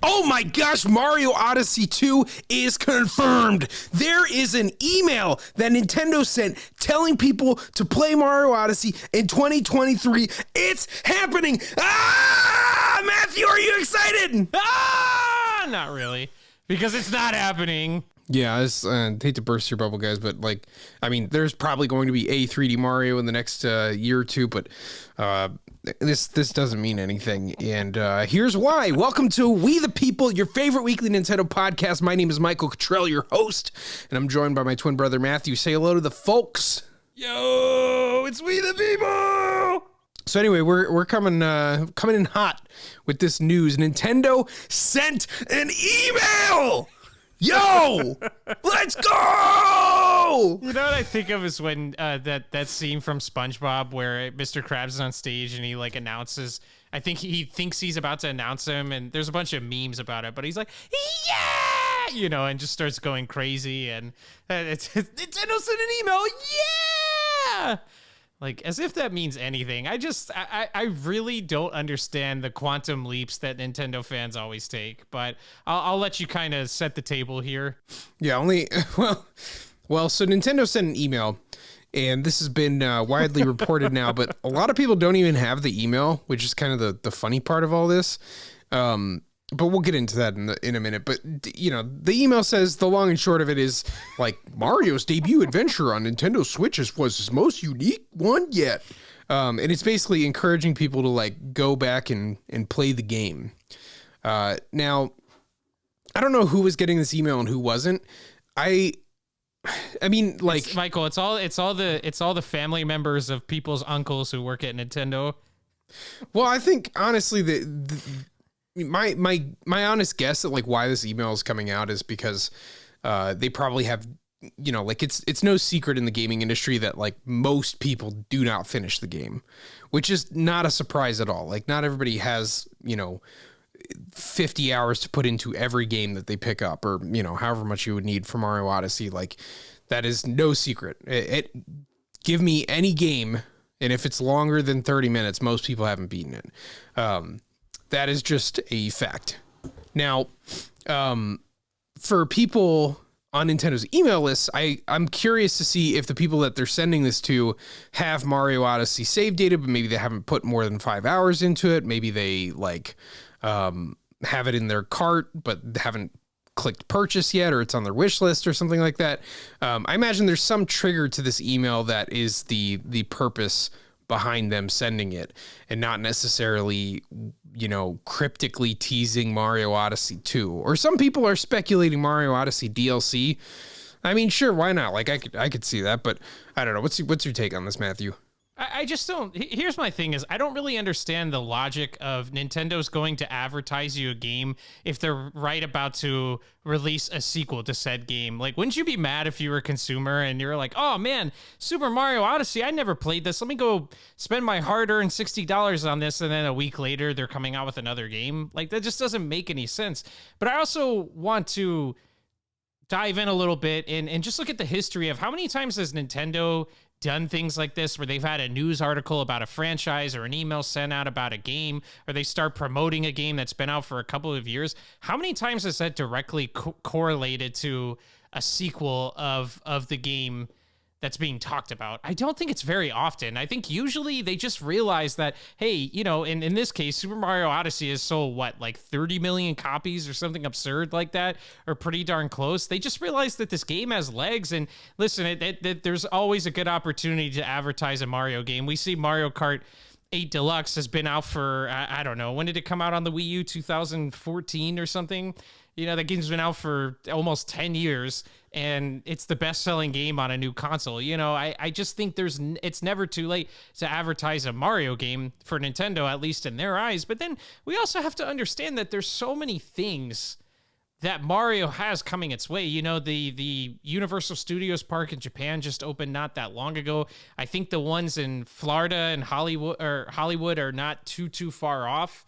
Oh my gosh, Mario Odyssey 2 is confirmed. There is an email that Nintendo sent telling people to play Mario Odyssey in 2023. It's happening. Matthew, are you excited? Not really, because it's not happening. Yeah, I hate to burst your bubble, guys, but there's probably going to be a 3D Mario in the next year or two, but this doesn't mean anything, and here's why. Welcome to We the People, your favorite weekly Nintendo podcast. My name is Michael Cottrell, your host, and I'm joined by my twin brother Matthew. Say hello to the folks. Yo, it's We the People. So anyway, we're coming in hot with this news. Nintendo sent an email. Yo, let's go! You know what I think of is when that scene from SpongeBob where Mr. Krabs is on stage and he announces. I think he thinks he's about to announce him, and there's a bunch of memes about it. But he's like, yeah, and just starts going crazy. And it's Nintendo sent an email, yeah. As if that means anything. I really don't understand the quantum leaps that Nintendo fans always take, but I'll let you kind of set the table here. Yeah, so Nintendo sent an email, and this has been widely reported now, but a lot of people don't even have the email, which is kind of the funny part of all this. But we'll get into that in a minute. But, the email says the long and short of it is Mario's debut adventure on Nintendo Switch was his most unique one yet. And it's basically encouraging people to go back and play the game. Now, I don't know who was getting this email and who wasn't. Michael, it's all the family members of people's uncles who work at Nintendo. Well, I think honestly my honest guess at why this email is coming out is because they probably have, it's no secret in the gaming industry that most people do not finish the game, which is not a surprise at all. Not everybody has, 50 hours to put into every game that they pick up, or, however much you would need for Mario Odyssey. That is no secret. Give me any game, and if it's longer than 30 minutes, most people haven't beaten it. That is just a fact. Now, for people on Nintendo's email list, I'm curious to see if the people that they're sending this to have Mario Odyssey save data, but maybe they haven't put more than 5 hours into it. Maybe they have it in their cart, but haven't clicked purchase yet, or it's on their wish list or something like that. I imagine there's some trigger to this email that is the purpose behind them sending it, and not necessarily, cryptically teasing Mario Odyssey 2. Or some people are speculating Mario Odyssey DLC. I mean, sure, why not? I could see that, but I don't know. What's your take on this, Matthew? I just don't. Here's my thing is I don't really understand the logic of Nintendo's going to advertise you a game if they're right about to release a sequel to said game. Wouldn't you be mad if you were a consumer and you're like, oh man, Super Mario Odyssey, I never played this. Let me go spend my hard-earned $60 on this, and then a week later they're coming out with another game. That just doesn't make any sense. But I also want to dive in a little bit and just look at the history of how many times has Nintendo done things like this where they've had a news article about a franchise or an email sent out about a game, or they start promoting a game that's been out for a couple of years. How many times has that directly correlated to a sequel of the game that's being talked about? I don't think it's very often. I think usually they just realize that, hey, in this case, Super Mario Odyssey has sold 30 million copies or something absurd like that, or pretty darn close. They just realized that this game has legs, and listen, there's always a good opportunity to advertise a Mario game. We see Mario Kart 8 Deluxe has been out for, I don't know, when did it come out on the Wii U? 2014 or something? That game's been out for almost 10 years, and it's the best-selling game on a new console. I just think it's never too late to advertise a Mario game for Nintendo, at least in their eyes. But then we also have to understand that there's so many things that Mario has coming its way. The Universal Studios Park in Japan just opened not that long ago. I think the ones in Florida and Hollywood are not too far off,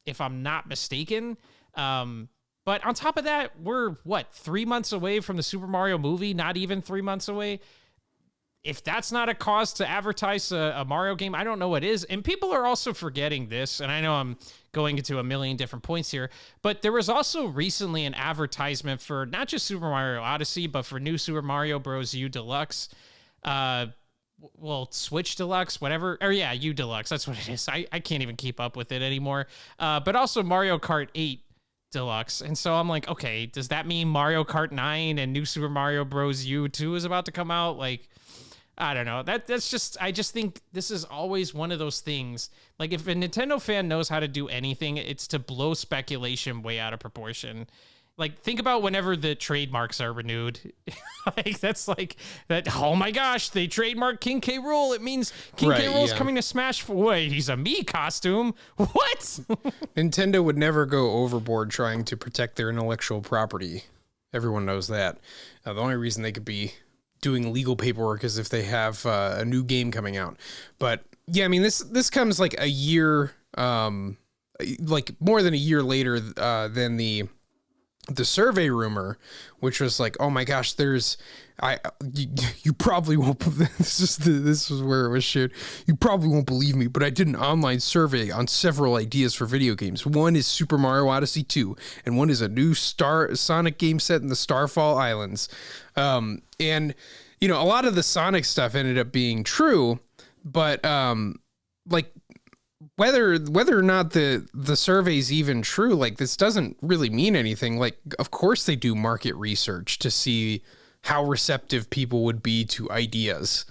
if I'm not mistaken. But on top of that, we're 3 months away from the Super Mario movie? Not even 3 months away. if that's not a cause to advertise a Mario game, I don't know what is. And people are also forgetting this, and I know I'm going into a million different points here, but there was also recently an advertisement for not just Super Mario Odyssey, but for new Super Mario Bros. U Deluxe. Switch Deluxe, whatever. Or yeah, U Deluxe. That's what it is. I can't even keep up with it anymore. But also Mario Kart 8 Deluxe. And so I'm like, okay, does that mean Mario Kart 9 and new Super Mario Bros. U 2 is about to come out? Like, I don't know. That's just, I just think this is always one of those things. Like, if a Nintendo fan knows how to do anything, it's to blow speculation way out of proportion. Like, think about whenever the trademarks are renewed. Like, that's like that. Oh my gosh, they trademarked King K. Rool. It means King K. Rool's coming to Smash 4. Wait, he's a Mii costume. What? Nintendo would never go overboard trying to protect their intellectual property. Everyone knows that. The only reason they could be doing legal paperwork is if they have a new game coming out. But yeah, I mean, this comes like a year, like more than a year later than the survey rumor, which was like, oh my gosh, you probably won't. This is where it was shared. You probably won't believe me, but I did an online survey on several ideas for video games. One is Super Mario Odyssey 2, and one is a new Sonic game set in the Starfall Islands. And you know, a lot of the Sonic stuff ended up being true, but like, whether or not the survey's even true, like, this doesn't really mean anything. Like, of course they do market research to see how receptive people would be to ideas.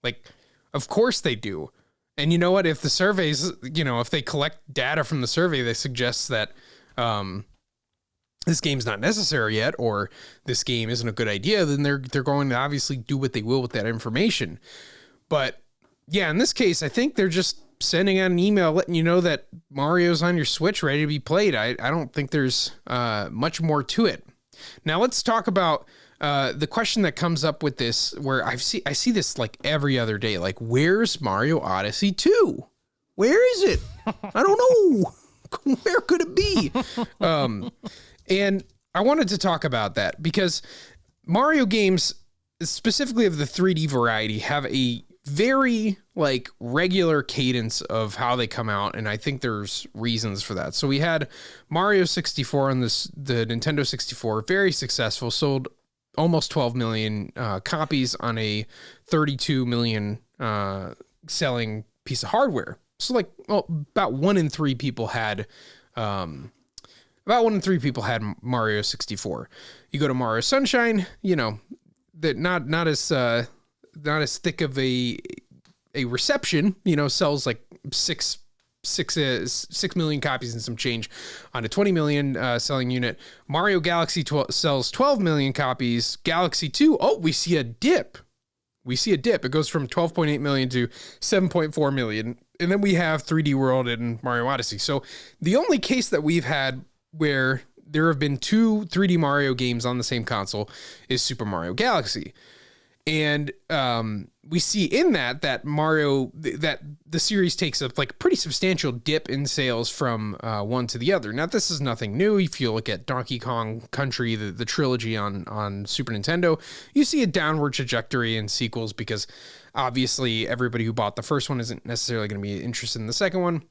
Like, of course they do. And you know what? If the surveys, you know, if they collect data from the survey that suggests that this game's not necessary yet, or this game isn't a good idea, then they're going to obviously do what they will with that information. But yeah, in this case, I think they're just sending out an email letting you know that Mario's on your Switch ready to be played. I don't think there's much more to it. Now let's talk about the question that comes up with this, where I see this like every other day. Like, where's Mario Odyssey 2? Where is it? I don't know. Where could it be? And I wanted to talk about that because Mario games, specifically of the 3D variety, have a very like regular cadence of how they come out, and I think there's reasons for that. So we had Mario 64 on the Nintendo 64, very successful, sold almost 12 million copies on a 32 million selling piece of hardware. So like, well, about 1 in 3 people had Mario 64. You go to Mario Sunshine, you know, that not as thick of a reception, you know, sells like 6 million copies and some change on a 20 million selling unit. Mario Galaxy sells 12 million copies. Galaxy 2, we see a dip. It goes from 12.8 million to 7.4 million. And then we have 3D World and Mario Odyssey. So the only case that we've had where there have been 2 3D Mario games on the same console is Super Mario Galaxy. And we see in that the series takes a like pretty substantial dip in sales from one to the other. Now, this is nothing new. If you look at Donkey Kong Country, the trilogy on Super Nintendo, you see a downward trajectory in sequels because obviously everybody who bought the first one isn't necessarily going to be interested in the second one.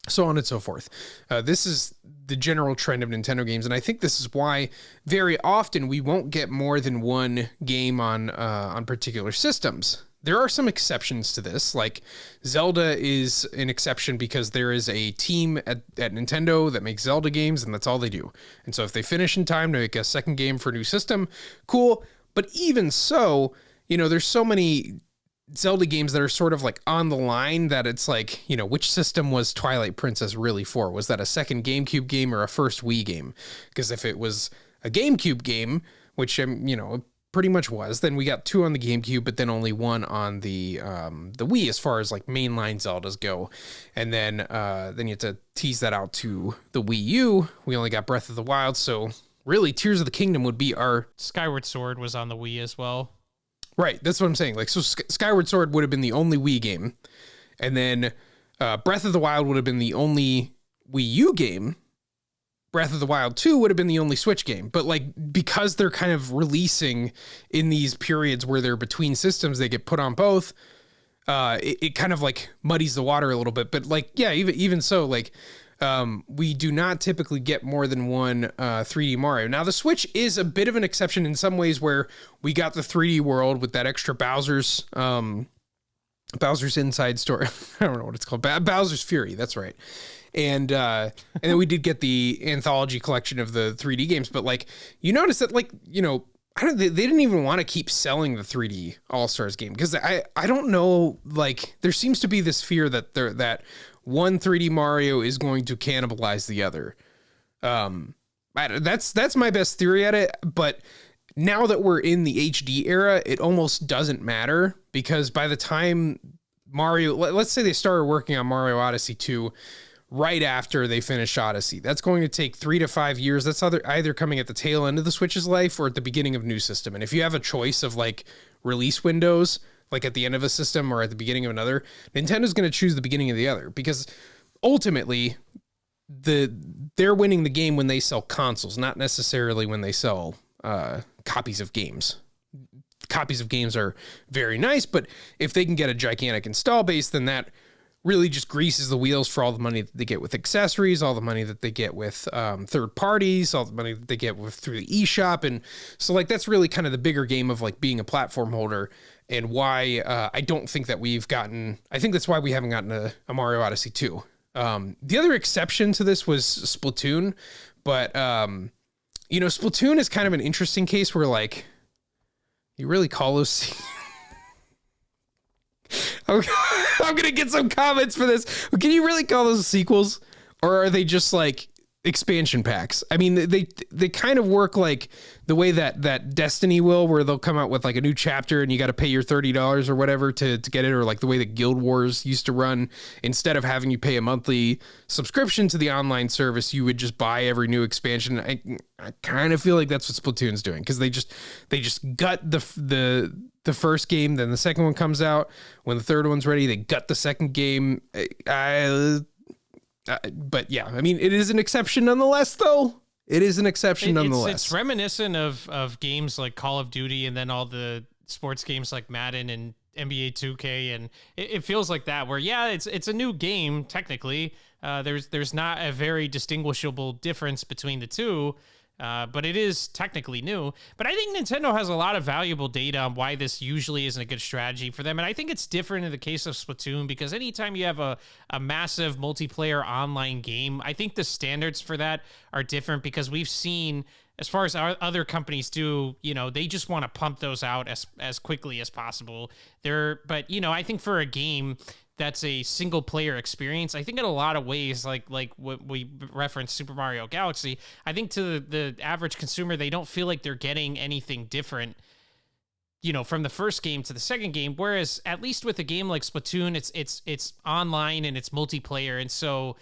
So on and so forth. This is the general trend of Nintendo games, and I think this is why very often we won't get more than one game on particular systems. There are some exceptions to this, like Zelda is an exception because there is a team at Nintendo that makes Zelda games, and that's all they do. And so if they finish in time to make a second game for a new system, cool. But even so, you know, there's so many Zelda games that are sort of like on the line that it's like, you know, which system was Twilight Princess really for? Was that a second GameCube game or a first Wii game? Because if it was a GameCube game, which, you know, pretty much was, then we got 2 on the GameCube, but then only 1 on the Wii as far as like mainline Zeldas go. And then you have to tease that out to the Wii U. We only got Breath of the Wild. So really Tears of the Kingdom would be our... Skyward Sword was on the Wii as well. Right, that's what I'm saying. Like, so Skyward Sword would have been the only Wii game, and then Breath of the Wild would have been the only Wii U game, Breath of the Wild 2 would have been the only Switch game. But like, because they're kind of releasing in these periods where they're between systems, they get put on both. It kind of like muddies the water a little bit. But like, yeah, even so, like, we do not typically get more than one 3D Mario. Now, the Switch is a bit of an exception in some ways, where we got the 3D world with that extra Bowser's Inside Story. I don't know what it's called. Bowser's Fury. That's right. And then we did get the anthology collection of the 3D games. But like, you notice that, like, you know, they didn't even want to keep selling the 3D All-Stars game, because I don't know, like, there seems to be this fear that one 3D Mario is going to cannibalize the other. That's my best theory at it. But now that we're in the HD era, it almost doesn't matter, because by the time Mario, let's say they started working on Mario Odyssey 2 right after they finish Odyssey, that's going to take 3 to 5 years. That's either coming at the tail end of the Switch's life or at the beginning of a new system. And if you have a choice of like release windows, like at the end of a system or at the beginning of another, Nintendo's going to choose the beginning of the other, because ultimately they're winning the game when they sell consoles, not necessarily when they sell copies of games. Copies of games are very nice, but if they can get a gigantic install base, then that really just greases the wheels for all the money that they get with accessories, all the money that they get with third parties, all the money that they get with through the eShop. And so like, that's really kind of the bigger game of like being a platform holder, and why I don't think that I think that's why we haven't gotten a Mario Odyssey 2. The other exception to this was Splatoon, but you know, Splatoon is kind of an interesting case where like, you really call those I'm going to get some comments for this. Can you really call those sequels, or are they just like expansion packs? I mean, they kind of work like the way that Destiny will, where they'll come out with like a new chapter and you got to pay your $30 or whatever to get it, or like the way that Guild Wars used to run. Instead of having you pay a monthly subscription to the online service, you would just buy every new expansion. I kind of feel like that's what Splatoon's doing, because they just gut the first game, then the second one comes out. When the third one's ready, they gut the second game. But yeah, I mean, it is an exception nonetheless, though. It is an exception nonetheless. It's reminiscent of games like Call of Duty, and then all the sports games like Madden and NBA 2K, and it feels like that, where yeah, it's a new game technically. There's not a very distinguishable difference between the two. But it is technically new. But I think Nintendo has a lot of valuable data on why this usually isn't a good strategy for them. And I think it's different in the case of Splatoon, because anytime you have a massive multiplayer online game, I think the standards for that are different, because we've seen, as far as our other companies do, you know, they just want to pump those out as quickly as possible. But, you know, I think for a game that's a single player experience, I think in a lot of ways, like what we referenced Super Mario Galaxy, I think to the average consumer, they don't feel like they're getting anything different, you know, from the first game to the second game. Whereas at least with a game like Splatoon, it's online and it's multiplayer. And so,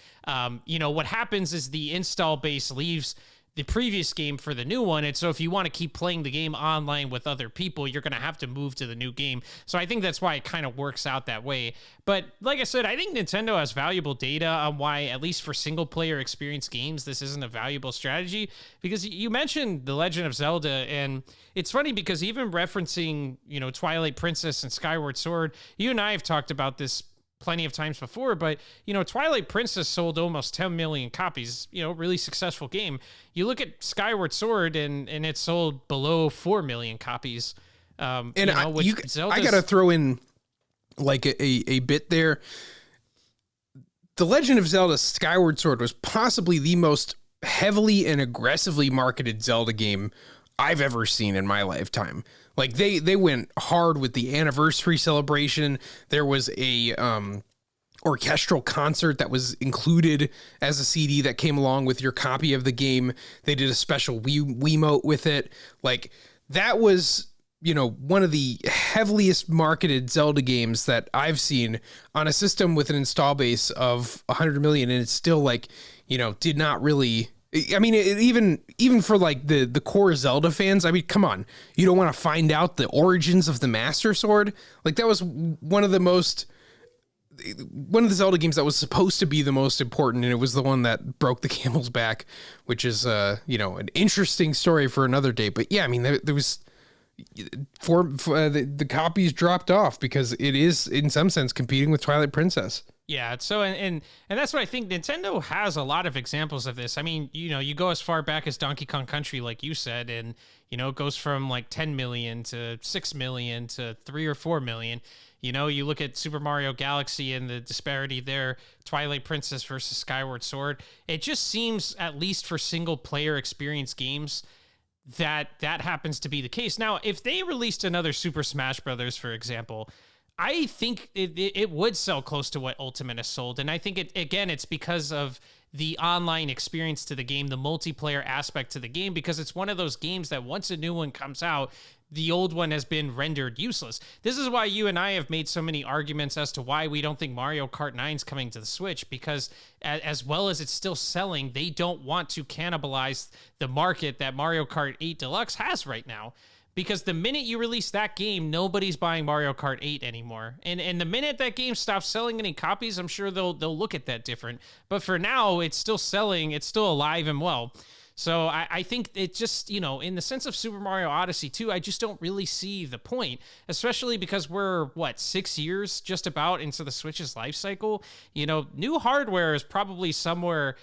you know, what happens is the install base leaves the previous game for the new one. And so if you want to keep playing the game online with other people, you're going to have to move to the new game. So I think that's why it kind of works out that way. But like I said, I think Nintendo has valuable data on why, at least for single player experience games, this isn't a valuable strategy. Because you mentioned The Legend of Zelda, and it's funny because even referencing, you know, Twilight Princess and Skyward Sword, you and I have talked about this plenty of times before, but you know, Twilight Princess sold almost 10 million copies, you know, really successful game. You look at Skyward Sword and it sold below 4 million copies. And you know, I gotta throw in like a bit there. The Legend of Zelda Skyward Sword was possibly the most heavily and aggressively marketed Zelda game I've ever seen in my lifetime. Like they went hard with the anniversary celebration. There was a orchestral concert that was included as a CD that came along with your copy of the game. They did a special Wiimote with it. Like that was, you know, one of the heaviest marketed Zelda games that I've seen on a system with an install base of 100 million. And it's still like, you know, did not really, I mean, even for like the core Zelda fans, I mean, come on, you don't want to find out the origins of the Master Sword? Like that was one of the most one of the Zelda games that was supposed to be the most important, and it was the one that broke the camel's back, which is an interesting story for another day. But yeah, I mean, there was the copies dropped off because it is in some sense competing with Twilight Princess. Yeah, so and that's what I think. Nintendo has a lot of examples of this. I mean, you go as far back as Donkey Kong Country, like you said, and it goes from like 10 million to 6 million to 3 or 4 million. You look at Super Mario Galaxy and the disparity there, Twilight Princess versus Skyward Sword. It just seems, at least for single player experience games, that happens to be the case. Now, if they released another Super Smash Brothers, for example, I think it would sell close to what Ultimate has sold. And I think it's because of the online experience to the game, the multiplayer aspect to the game, because it's one of those games that once a new one comes out, the old one has been rendered useless. This is why you and I have made so many arguments as to why we don't think Mario Kart 9 is coming to the Switch, because as well as it's still selling, they don't want to cannibalize the market that Mario Kart 8 Deluxe has right now. Because the minute you release that game, nobody's buying Mario Kart 8 anymore. And the minute that game stops selling any copies, I'm sure they'll look at that different. But for now, it's still selling. It's still alive and well. So I think it just, in the sense of Super Mario Odyssey 2, I just don't really see the point, especially because we're, 6 years just about into the Switch's life cycle. New hardware is probably somewhere,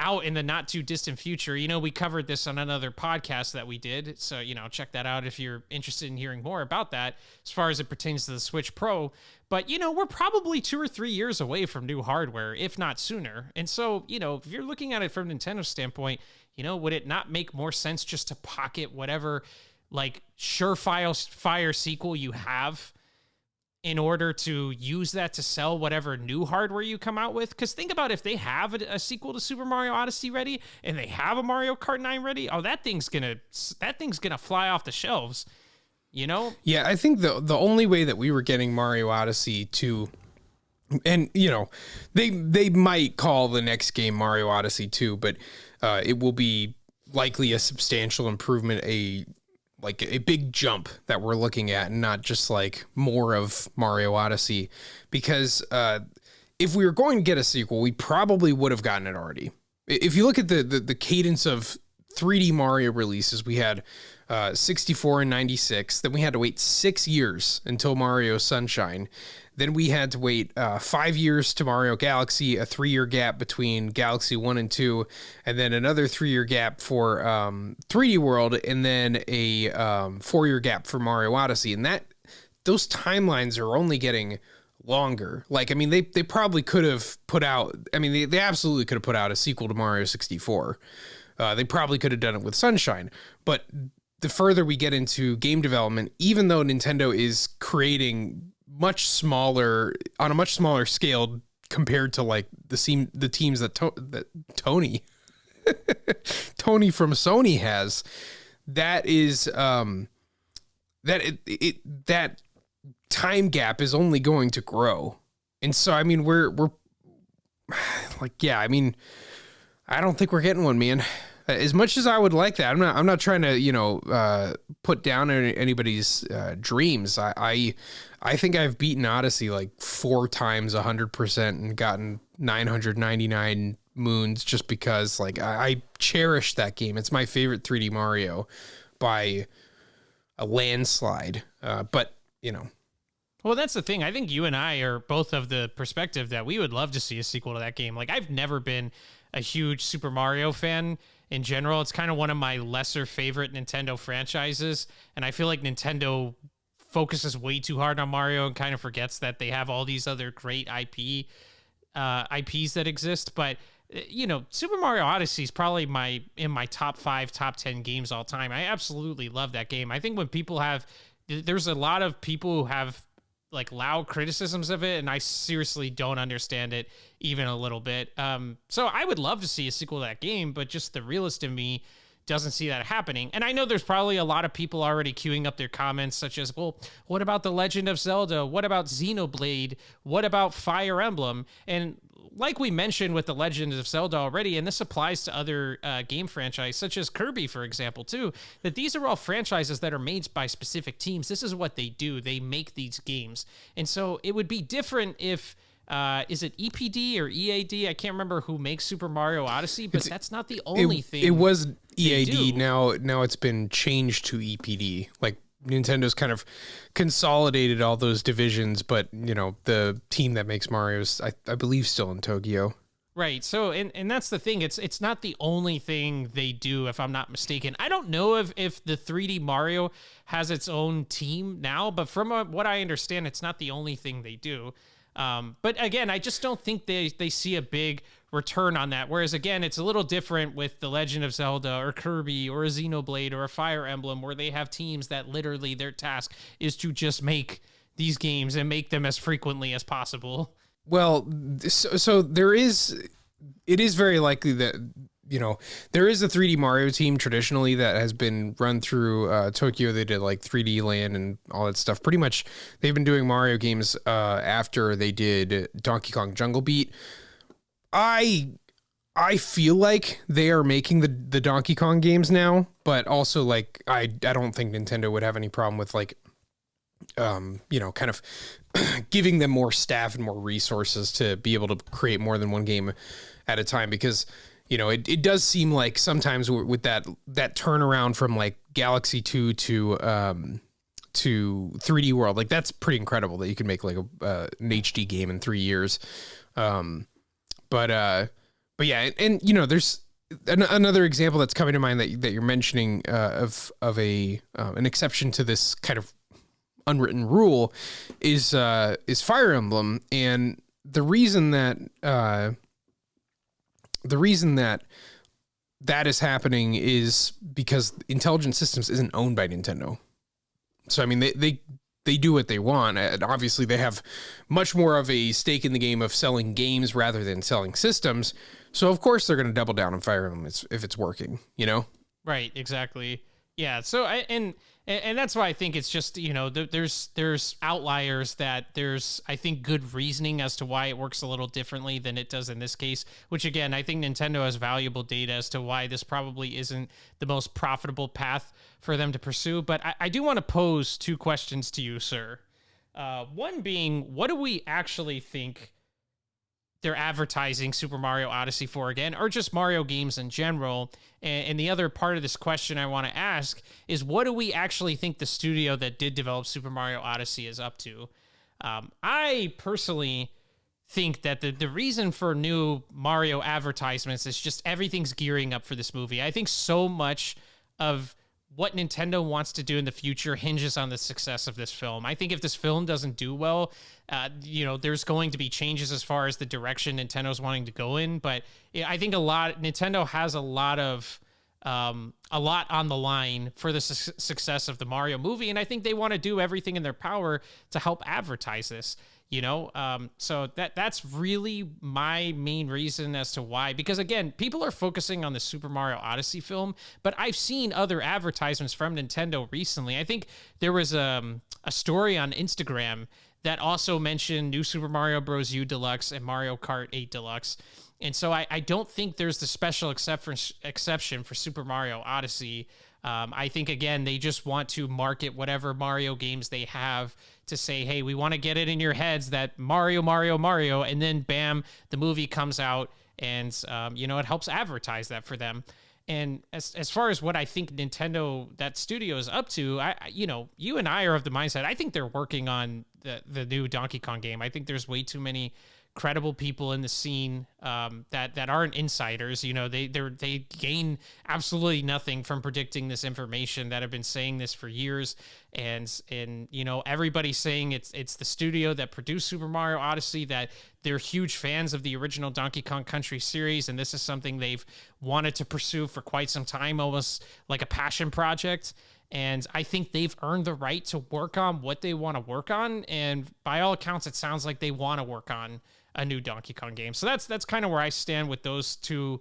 out in the not too distant future. We covered this on another podcast that we did. So, check that out if you're interested in hearing more about that as far as it pertains to the Switch Pro. But, we're probably 2 or 3 years away from new hardware, if not sooner. And so, if you're looking at it from Nintendo's standpoint, would it not make more sense just to pocket whatever surefire sequel you have in order to use that to sell whatever new hardware you come out with? Because think about if they have a sequel to Super Mario Odyssey ready and they have a Mario Kart 9 ready, that thing's gonna fly off the shelves, Yeah, I think the only way that we were getting Mario Odyssey to, and they might call the next game Mario Odyssey 2, but it will be likely a substantial improvement, a big jump that we're looking at, and not just more of Mario Odyssey, because if we were going to get a sequel, we probably would have gotten it already. If you look at the cadence of 3D Mario releases, we had 64 and 96, then we had to wait 6 years until Mario Sunshine. Then we had to wait 5 years to Mario Galaxy, a 3-year gap between Galaxy 1 and 2, and then another 3-year gap for 3D World, and then a 4-year gap for Mario Odyssey. And those timelines are only getting longer. They probably could have put out, they absolutely could have put out a sequel to Mario 64. They probably could have done it with Sunshine. But the further we get into game development, even though Nintendo is creating on a much smaller scale compared to the teams that Tony Tony from Sony has, that is that time gap is only going to grow. And so we're I don't think we're getting one, man. As much as I would like that, I'm not trying to put down anybody's dreams. I think I've beaten Odyssey 4 times 100% and gotten 999 moons just because I cherish that game. It's my favorite 3D Mario by a landslide. But Well, that's the thing. I think you and I are both of the perspective that we would love to see a sequel to that game. I've never been a huge Super Mario fan in general. It's kind of one of my lesser favorite Nintendo franchises. And I feel like Nintendo focuses way too hard on Mario and kind of forgets that they have all these other great IPs that exist. But, Super Mario Odyssey is probably in my top 5, top 10 games all time. I absolutely love that game. I think when there's a lot of people who have loud criticisms of it, and I seriously don't understand it even a little bit. So I would love to see a sequel to that game, but just the realist in me doesn't see that happening. And I know there's probably a lot of people already queuing up their comments, such as, well, what about The Legend of Zelda? What about Xenoblade? What about Fire Emblem? And like we mentioned with The Legend of Zelda already, and this applies to other game franchises, such as Kirby, for example, too, that these are all franchises that are made by specific teams. This is what they do. They make these games. And so it would be different if, is it EPD or EAD? I can't remember who makes Super Mario Odyssey, but that's not the only thing. It was EAD. Now it's been changed to EPD. Like, Nintendo's kind of consolidated all those divisions, but the team that makes Mario's, I believe, still in Tokyo. Right. So, and that's the thing. It's not the only thing they do, if I'm not mistaken. I don't know if the 3D Mario has its own team now, but from what I understand, it's not the only thing they do. But again, I just don't think they see a big return on that. Whereas again, it's a little different with The Legend of Zelda or Kirby or a Xenoblade or a Fire Emblem, where they have teams that literally their task is to just make these games and make them as frequently as possible. Well, so it is very likely that, there is a 3D Mario team traditionally that has been run through Tokyo. They did like 3D Land and all that stuff. Pretty much they've been doing Mario games after they did Donkey Kong Jungle Beat. I feel like they are making the Donkey Kong games now, but also like I don't think Nintendo would have any problem with like kind of giving them more staff and more resources to be able to create more than one game at a time, because it does seem like sometimes with that turnaround from like Galaxy 2 to 3D World, like that's pretty incredible that you can make like an HD game in 3 years. But yeah, and there's another example that's coming to mind that you're mentioning of an exception to this kind of unwritten rule is Fire Emblem, and the reason that is happening is because Intelligent Systems isn't owned by Nintendo. So I mean they do what they want, and obviously they have much more of a stake in the game of selling games rather than selling systems. So of course they're going to double down on Fire Emblem if it's working, Right, exactly. Yeah. So and that's why I think it's just, there's outliers that there's, I think, good reasoning as to why it works a little differently than it does in this case, which again, I think Nintendo has valuable data as to why this probably isn't the most profitable path for them to pursue. But I do want to pose two questions to you, sir. One being, what do we actually think they're advertising Super Mario Odyssey for again, or just Mario games in general? And the other part of this question I want to ask is, what do we actually think the studio that did develop Super Mario Odyssey is up to? I personally think that the reason for new Mario advertisements is just everything's gearing up for this movie. I think so much of what Nintendo wants to do in the future hinges on the success of this film. I think if this film doesn't do well, there's going to be changes as far as the direction Nintendo's wanting to go in. But I think Nintendo has a lot on the line for the success of the Mario movie, and I think they want to do everything in their power to help advertise this. So that's really my main reason as to why, because again, people are focusing on the Super Mario Odyssey film, but I've seen other advertisements from Nintendo recently. I think there was a story on Instagram that also mentioned New Super Mario Bros. U Deluxe and Mario Kart 8 Deluxe. And so I don't think there's the special exception for Super Mario Odyssey. I think, again, they just want to market whatever Mario games they have to say, hey, we want to get it in your heads that Mario, and then bam, the movie comes out, and, it helps advertise that for them. And as far as what I think Nintendo, that studio, is up to, you and I are of the mindset, I think they're working on the new Donkey Kong game. I think there's way too many credible people in the scene that aren't insiders. They gain absolutely nothing from predicting this information, that have been saying this for years, and everybody's saying it's the studio that produced Super Mario Odyssey, that they're huge fans of the original Donkey Kong Country series, and this is something they've wanted to pursue for quite some time, almost like a passion project. And I think they've earned the right to work on what they want to work on, and by all accounts, it sounds like they want to work on a new Donkey Kong game. So that's kind of where I stand with those two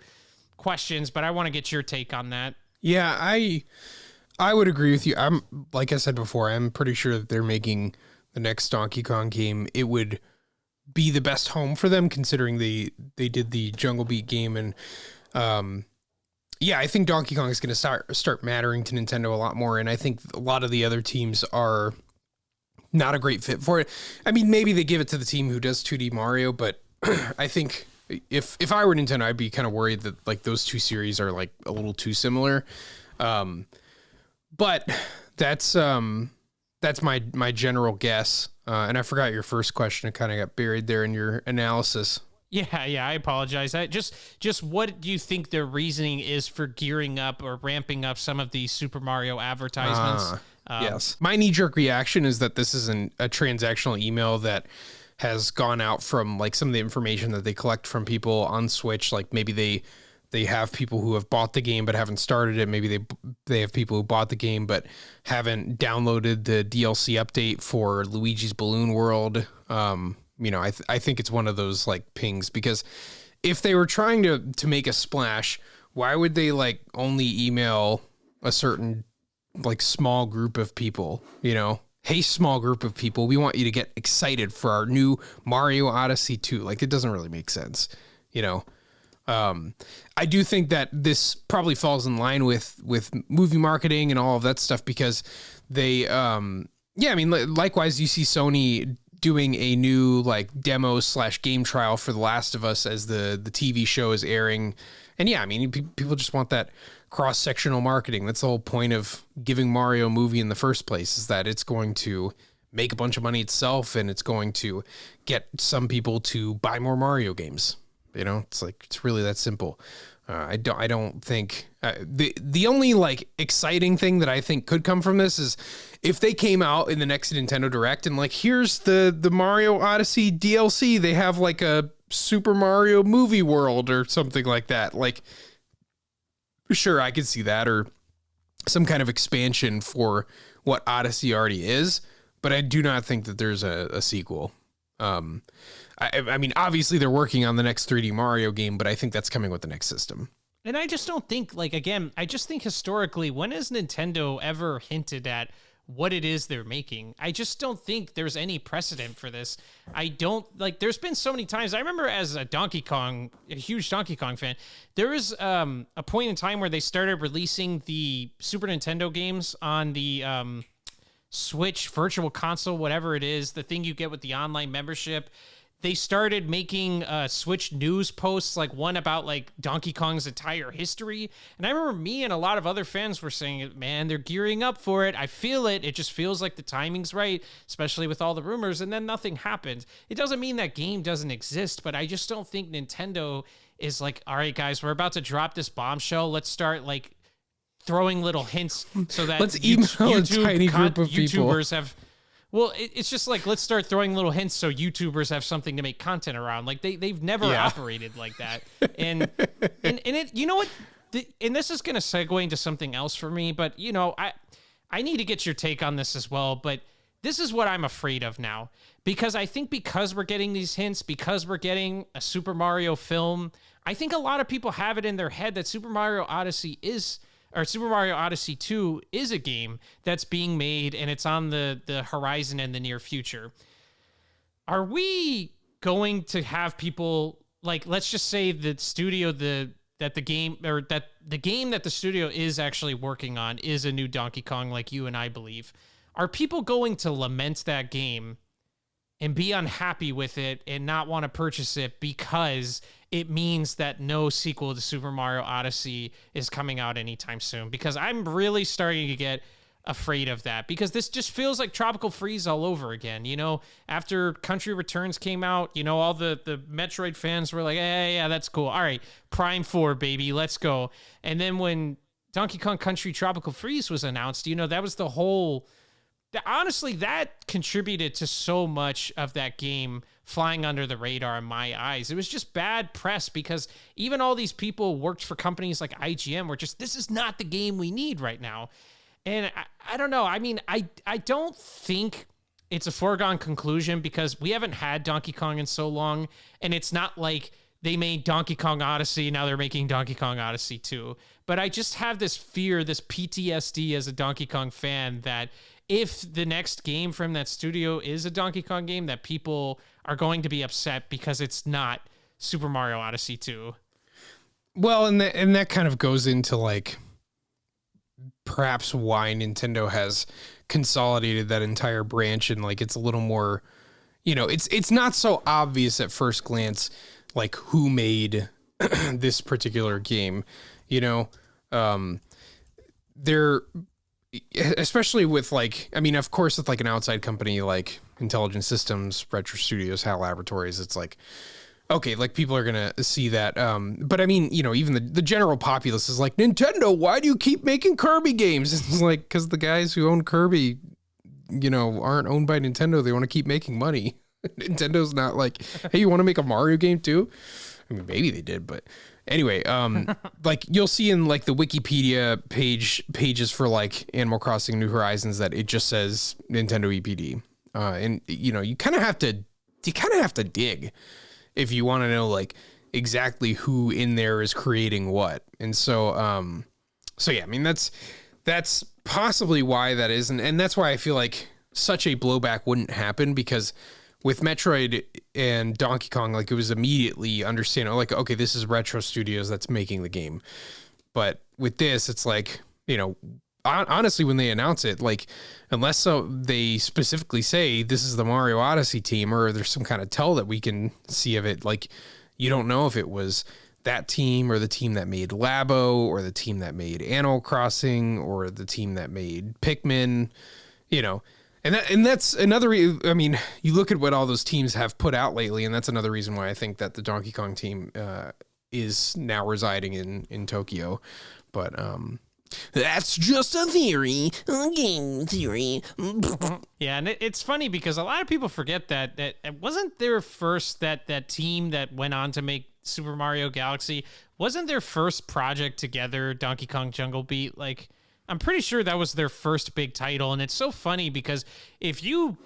questions, but I want to get your take on that. Yeah, I would agree with you. I'm like I said before, I'm pretty sure that they're making the next Donkey Kong game. It would be the best home for them considering they did the Jungle Beat game and yeah, I think Donkey Kong is going to start mattering to Nintendo a lot more, and I think a lot of the other teams are not a great fit for it. I mean, maybe they give it to the team who does 2D Mario, but I think if I were Nintendo, I'd be kind of worried that like those two series are like a little too similar. But that's my general guess. And I forgot your first question. It kind of got buried there in your analysis. Yeah, I apologize. Just what do you think their reasoning is for gearing up or ramping up some of these Super Mario advertisements? Yes. My knee-jerk reaction is that this is a transactional email that has gone out from like some of the information that they collect from people on Switch. Like maybe they have people who have bought the game but haven't started it. Maybe they have people who bought the game but haven't downloaded the DLC update for Luigi's Balloon World. I think it's one of those like pings, because if they were trying to make a splash, why would they like only email a certain like small group of people, Hey, small group of people, we want you to get excited for our new Mario Odyssey 2. Like, it doesn't really make sense, I do think that this probably falls in line with movie marketing and all of that stuff, because they, likewise, you see Sony doing a new like demo / game trial for The Last of Us as the TV show is airing. And yeah, I mean, people just want that cross-sectional marketing. That's the whole point of giving Mario a movie in the first place, is that it's going to make a bunch of money itself and it's going to get some people to buy more Mario games. It's really that simple. I don't think the only like exciting thing that I think could come from this is if they came out in the next Nintendo Direct and like, here's the Mario Odyssey DLC. They have like a Super Mario movie world or something like that. Like, sure, I could see that, or some kind of expansion for what Odyssey already is, but I do not think that there's a sequel. I mean, obviously they're working on the next 3D Mario game, but I think that's coming with the next system. And I just don't think, I just think historically, when has Nintendo ever hinted at what it is they're making? I just don't think there's any precedent for this. There's been so many times. I remember as a huge Donkey Kong fan, there was a point in time where they started releasing the Super Nintendo games on the Switch Virtual Console, whatever it is, the thing you get with the online membership. They started making Switch news posts, like one about like Donkey Kong's entire history. And I remember me and a lot of other fans were saying, man, they're gearing up for it. I feel it. It just feels like the timing's right, especially with all the rumors. And then nothing happened. It doesn't mean that game doesn't exist, but I just don't think Nintendo is like, all right, guys, we're about to drop this bombshell. Let's start like throwing little hints so that let's email a tiny group of YouTubers people. have... Well, it's just like, let's start throwing little hints so YouTubers have something to make content around. Like they've never operated like that. And it, you know what? And this is going to segue into something else for me, but I need to get your take on this as well. But this is what I'm afraid of now, because I think because we're getting these hints, because we're getting a Super Mario film, I think a lot of people have it in their head that Super Mario Odyssey 2 is a game that's being made and it's on the horizon in the near future. Are we going to have people like, let's just say the studio, the game that the studio is actually working on is a new Donkey Kong, like you and I believe. Are people going to lament that game and be unhappy with it and not want to purchase it because it means that no sequel to Super Mario Odyssey is coming out anytime soon? Because I'm really starting to get afraid of that, because this just feels like Tropical Freeze all over again. After Country Returns came out, all the Metroid fans were like, hey, yeah, that's cool. All right, Prime 4, baby, let's go. And then when Donkey Kong Country Tropical Freeze was announced, that was the whole... Honestly, that contributed to so much of that game flying under the radar in my eyes. It was just bad press, because even all these people worked for companies like IGN were just, this is not the game we need right now. And I don't know. I mean, I don't think it's a foregone conclusion, because we haven't had Donkey Kong in so long, and it's not like they made Donkey Kong Odyssey. Now they're making Donkey Kong Odyssey 2. But I just have this fear, this PTSD as a Donkey Kong fan, that if the next game from that studio is a Donkey Kong game, that people are going to be upset because it's not Super Mario Odyssey 2. Well, and that kind of goes into like perhaps why Nintendo has consolidated that entire branch, and like it's a little more, it's not so obvious at first glance like who made this particular game, they're, especially with like, I mean, of course, with like an outside company like Intelligent Systems, Retro Studios, HAL Laboratories, it's like, okay, like people are going to see that. But I mean, even the general populace is like, Nintendo, why do you keep making Kirby games? It's like, because the guys who own Kirby, aren't owned by Nintendo. They want to keep making money. Nintendo's not like, hey, you want to make a Mario game too? I mean, maybe they did, but anyway, like you'll see in like the Wikipedia pages for like Animal Crossing New Horizons that it just says Nintendo EPD. And you kind of have to dig if you want to know like exactly who in there is creating what. And so yeah, I mean, that's possibly why that is. And that's why I feel like such a blowback wouldn't happen, because with Metroid and Donkey Kong, like it was immediately understandable, like, okay, this is Retro Studios that's making the game. But with this, it's like, honestly, when they announce it, like, unless they specifically say this is the Mario Odyssey team, or there's some kind of tell that we can see of it, like, you don't know if it was that team or the team that made Labo or the team that made Animal Crossing or the team that made Pikmin, And that's another, I mean, you look at what all those teams have put out lately, and that's another reason why I think that the Donkey Kong team is now residing in Tokyo. But that's just a theory, a game theory. Yeah, and it's funny because a lot of people forget that it wasn't their first, that team that went on to make Super Mario Galaxy, wasn't their first project together, Donkey Kong Jungle Beat. Like, I'm pretty sure that was their first big title. And it's so funny because if you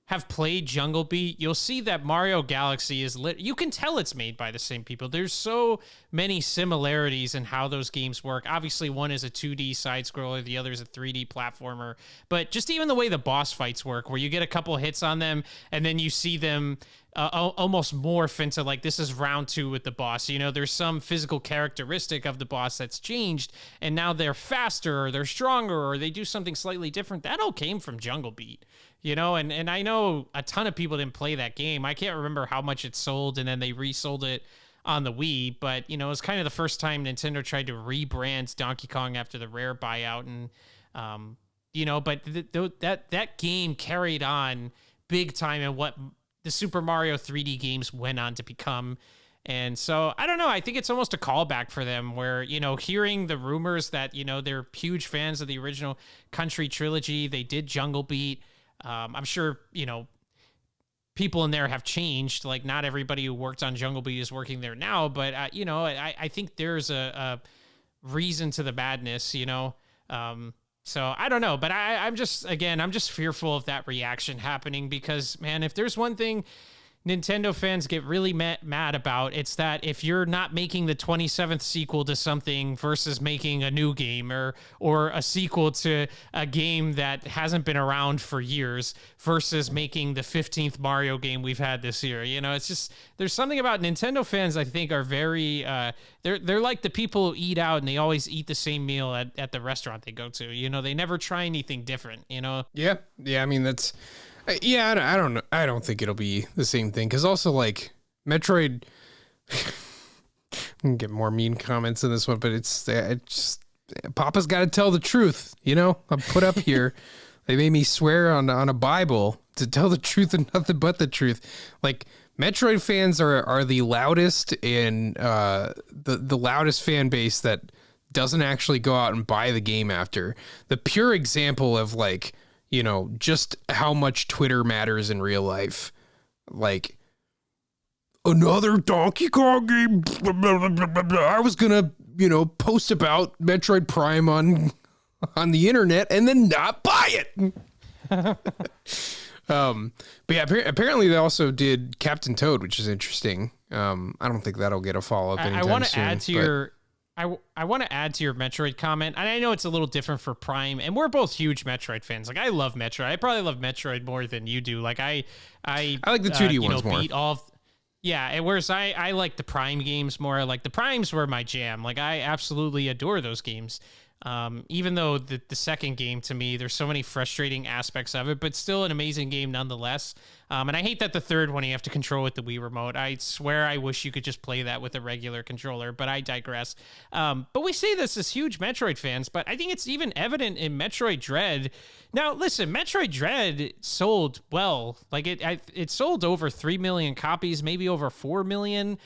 have played Jungle Beat, you'll see that Mario Galaxy is you can tell it's made by the same people. There's so many similarities in how those games work. Obviously, one is a 2D side scroller, the other is a 3D platformer. But just even the way the boss fights work, where you get a couple hits on them and then you see them almost morph into like, this is round 2 with the boss. There's some physical characteristic of the boss that's changed, and now they're faster or they're stronger or they do something slightly different. That all came from Jungle Beat. And I know a ton of people didn't play that game. I can't remember how much it sold, and then they resold it on the Wii. But, it was kind of the first time Nintendo tried to rebrand Donkey Kong after the Rare buyout. And, but that game carried on big time in what the Super Mario 3D games went on to become. And so, I don't know. I think it's almost a callback for them where, hearing the rumors that, they're huge fans of the original Country trilogy. They did Jungle Beat. I'm sure, people in there have changed. Like, not everybody who worked on Jungle Beat is working there now, but, I think there's a reason to the madness, So I don't know, but I'm just fearful of that reaction happening because, man, if there's one thing Nintendo fans get really mad about, it's that if you're not making the 27th sequel to something versus making a new game or a sequel to a game that hasn't been around for years versus making the 15th Mario game we've had this year. It's just, there's something about Nintendo fans I think are very, they're like the people who eat out and they always eat the same meal at the restaurant they go to. They never try anything different, Yeah. I mean, that's... Yeah, I don't know. I don't think it'll be the same thing because also like Metroid. I'm gonna get more mean comments in this one, but it's just Papa's got to tell the truth. I'm put up here. They made me swear on a Bible to tell the truth and nothing but the truth. Like Metroid fans are the loudest and the loudest fan base that doesn't actually go out and buy the game after. The pure example of like, just how much Twitter matters in real life. Like, another Donkey Kong game. I was going to, post about Metroid Prime on the internet and then not buy it. But yeah, apparently they also did Captain Toad, which is interesting. I don't think that'll get a follow up anytime I want to soon. add to your. I want to add to your Metroid comment, and I know it's a little different for Prime, and we're both huge Metroid fans. Like I love Metroid. I probably love Metroid more than you do. Like I like the 2D ones more. Beat all. Yeah, and whereas I like the Prime games more. Like the Primes were my jam. Like I absolutely adore those games. Even though the second game to me, there's so many frustrating aspects of it, but still an amazing game nonetheless. And I hate that the third one you have to control with the Wii remote. I swear I wish you could just play that with a regular controller, but I digress. But we say this as huge Metroid fans, but I think it's even evident in Metroid Dread. Now, listen, Metroid Dread sold well. Like it sold over 3 million copies, maybe over 4 million,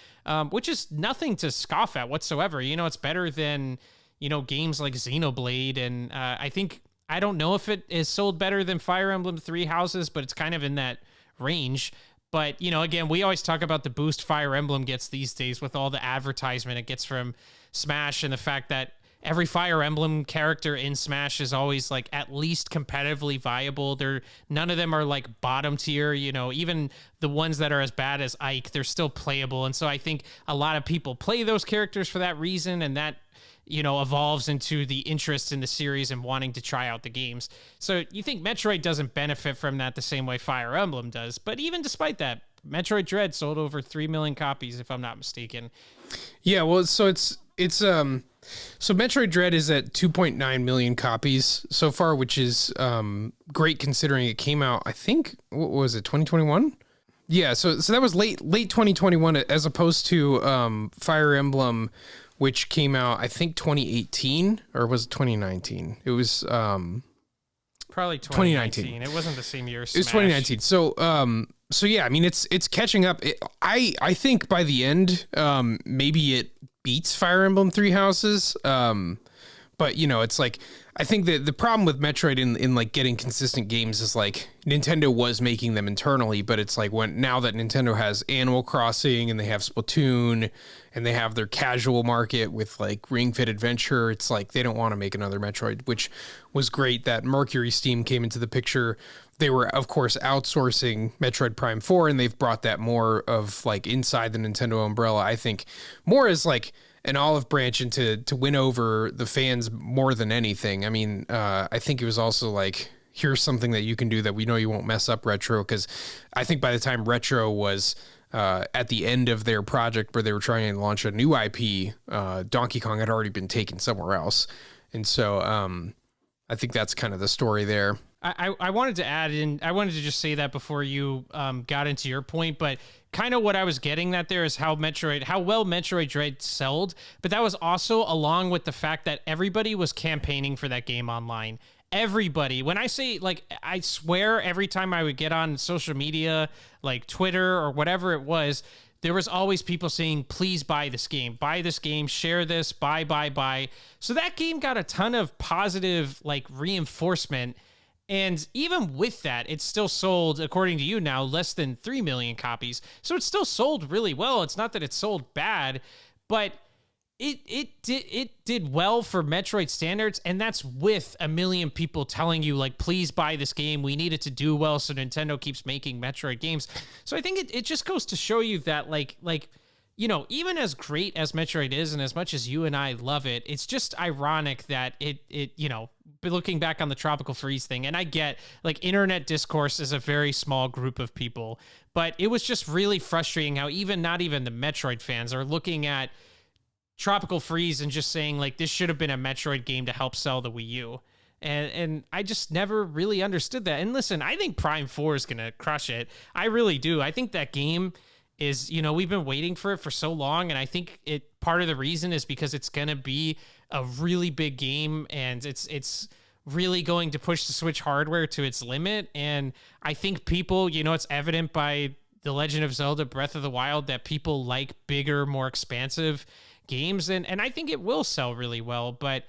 which is nothing to scoff at whatsoever. You know, it's better than, you know, games like Xenoblade. And I don't know if it is sold better than Fire Emblem Three Houses, but it's kind of in that range. But, you know, again, we always talk about the boost Fire Emblem gets these days with all the advertisement it gets from Smash, and the fact that every Fire Emblem character in Smash is always like at least competitively viable. None of them are like bottom tier, you know, even the ones that are as bad as Ike, they're still playable. And so I think a lot of people play those characters for that reason, and that, you know, evolves into the interest in the series and wanting to try out the games. So you think Metroid doesn't benefit from that the same way Fire Emblem does. But even despite that, Metroid Dread sold over 3 million copies, if I'm not mistaken. Yeah, well, so so Metroid Dread is at 2.9 million copies so far, which is great considering it came out, I think, what was it, 2021? Yeah, so that was late 2021, as opposed to Fire Emblem, which came out, I think, 2018, or was it 2019? It was probably 2019. It wasn't the same year as Smash. It's 2019. So yeah, I mean, it's catching up. I think by the end, maybe it beats Fire Emblem Three Houses. But you know, it's like, I think that the problem with Metroid in like getting consistent games is like Nintendo was making them internally, but it's like now that Nintendo has Animal Crossing and they have Splatoon and they have their casual market with like Ring Fit Adventure, it's like they don't want to make another Metroid, which was great that Mercury Steam came into the picture. They were, of course, outsourcing Metroid Prime 4, and they've brought that more of like inside the Nintendo umbrella, I think, more as like an olive branch into to win over the fans more than anything. I mean, I think it was also like, here's something that you can do that we know you won't mess up Retro, because I think by the time Retro was at the end of their project where they were trying to launch a new IP, Donkey Kong had already been taken somewhere else. And so I think that's kind of the story there. I wanted to add in, I wanted to just say that before you got into your point, but kind of what I was getting at there is how well Metroid Dread sold, but that was also along with the fact that everybody was campaigning for that game online. Everybody, when I say, like, I swear every time I would get on social media, like Twitter or whatever it was, there was always people saying, please buy this game, share this, buy. So that game got a ton of positive, like, reinforcement. And even with that, it still sold, according to you now, less than 3 million copies. So it still sold really well. It's not that it sold bad, but it did well for Metroid standards. And that's with 1 million people telling you, like, please buy this game. We need it to do well, so Nintendo keeps making Metroid games. So I think it just goes to show you that, like, you know, even as great as Metroid is, and as much as you and I love it, it's just ironic that it you know, looking back on the Tropical Freeze thing, and I get, like, internet discourse is a very small group of people, but it was just really frustrating how not even the Metroid fans are looking at Tropical Freeze and just saying, like, this should have been a Metroid game to help sell the Wii U. And I just never really understood that. And listen, I think Prime 4 is going to crush it. I really do. I think that game is, you know, we've been waiting for it for so long, and I think part of the reason is because it's going to be a really big game, and it's really going to push the Switch hardware to its limit. And I think people, you know, it's evident by The Legend of Zelda Breath of the Wild that people like bigger, more expansive games, and I think it will sell really well. But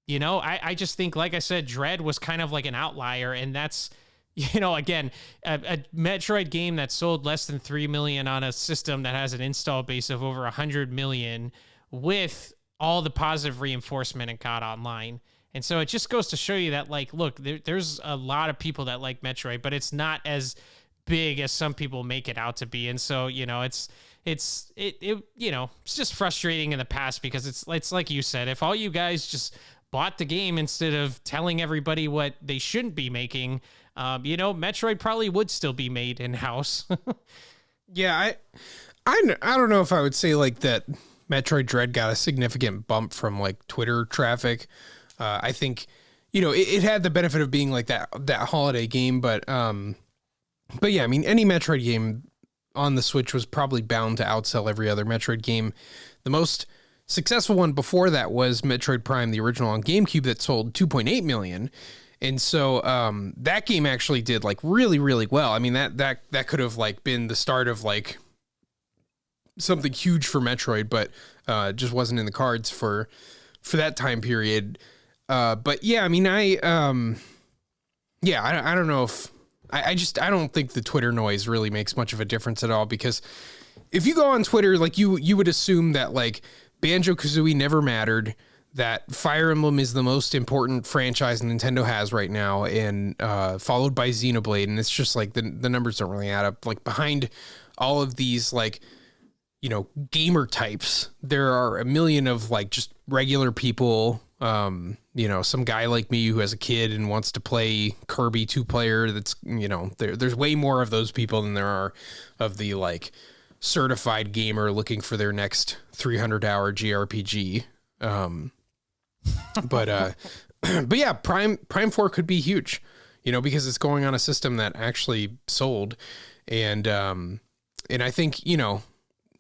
you know, I just think, like I said, Dread was kind of like an outlier, and that's, you know, again, a Metroid game that sold less than 3 million on a system that has an install base of over 100 million with all the positive reinforcement it got online. And so it just goes to show you that, like, look, there's a lot of people that like Metroid, but it's not as big as some people make it out to be. And so, you know, it's you know, it's just frustrating in the past because it's like you said, if all you guys just bought the game instead of telling everybody what they shouldn't be making, you know, Metroid probably would still be made in-house. Yeah, I don't know if I would say like that Metroid Dread got a significant bump from like Twitter traffic. I think, you know, it had the benefit of being like that holiday game, but yeah, I mean, any Metroid game on the Switch was probably bound to outsell every other Metroid game. The most successful one before that was Metroid Prime, the original on GameCube, that sold 2.8 million. And so that game actually did like really, really well. I mean, that could have like been the start of like something huge for Metroid, but just wasn't in the cards for that time period. But yeah, I mean, I don't know if I don't think the Twitter noise really makes much of a difference at all, because if you go on Twitter, like you would assume that like Banjo-Kazooie never mattered, that Fire Emblem is the most important franchise Nintendo has right now, and followed by Xenoblade. And it's just like the numbers don't really add up. Like behind all of these, like, you know, gamer types, there are a million of like just regular people, you know, some guy like me who has a kid and wants to play Kirby 2-player. That's, you know, there's way more of those people than there are of the like certified gamer looking for their next 300-hour GRPG. But yeah, Prime 4 could be huge, you know, because it's going on a system that actually sold. And I think, you know,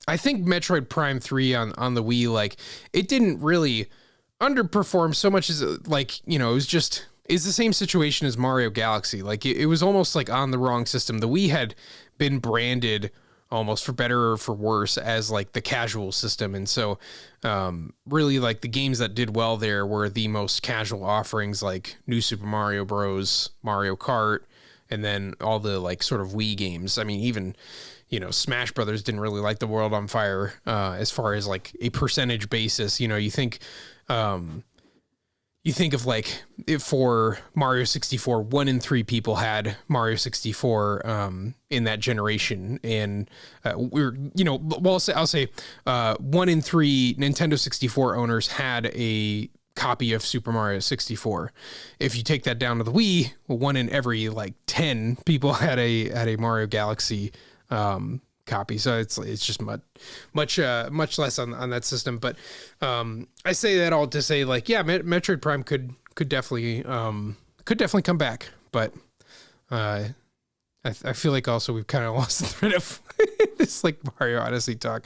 I think Metroid Prime 3 on the Wii, like, it didn't really underperform so much as, like, you know, it's the same situation as Mario Galaxy. Like, it was almost like on the wrong system. The Wii had been branded almost for better or for worse as like the casual system. And so really like the games that did well there were the most casual offerings, like New Super Mario Bros., Mario Kart, and then all the like sort of Wii games. I mean, even, you know, Smash Brothers didn't really light the world on fire as far as like a percentage basis. You know, you think of like for Mario 64, 1 in 3 people had Mario 64 in that generation. And we're, you know, well, I'll say 1 in 3 Nintendo 64 owners had a copy of Super Mario 64. If you take that down to the Wii, 1 in every like 10 people had a Mario Galaxy copy. So it's just much less on that system. But I say that all to say, like, yeah, Metroid Prime could definitely come back. But I feel like also we've kind of lost the thread of this like Mario Odyssey talk.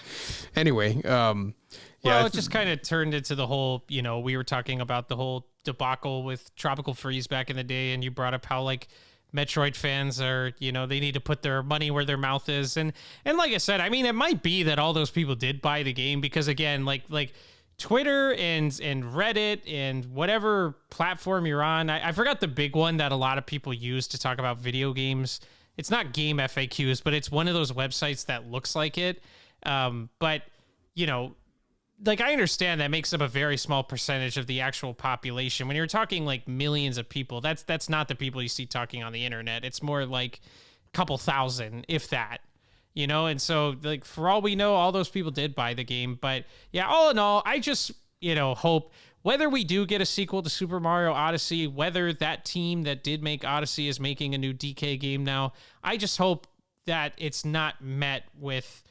Anyway, well, it just kind of turned into the whole, you know, we were talking about the whole debacle with Tropical Freeze back in the day, and you brought up how like Metroid fans are, you know, they need to put their money where their mouth is. And like I said, I mean, it might be that all those people did buy the game because, again, like Twitter and Reddit and whatever platform you're on, I forgot the big one that a lot of people use to talk about video games. It's not Game FAQs, but it's one of those websites that looks like it. But, you know, like, I understand that makes up a very small percentage of the actual population. When you're talking like millions of people, that's not the people you see talking on the internet. It's more like a couple thousand, if that, you know? And so, like, for all we know, all those people did buy the game. But yeah, all in all, I just, you know, hope whether we do get a sequel to Super Mario Odyssey, whether that team that did make Odyssey is making a new DK game now, I just hope that it's not met with,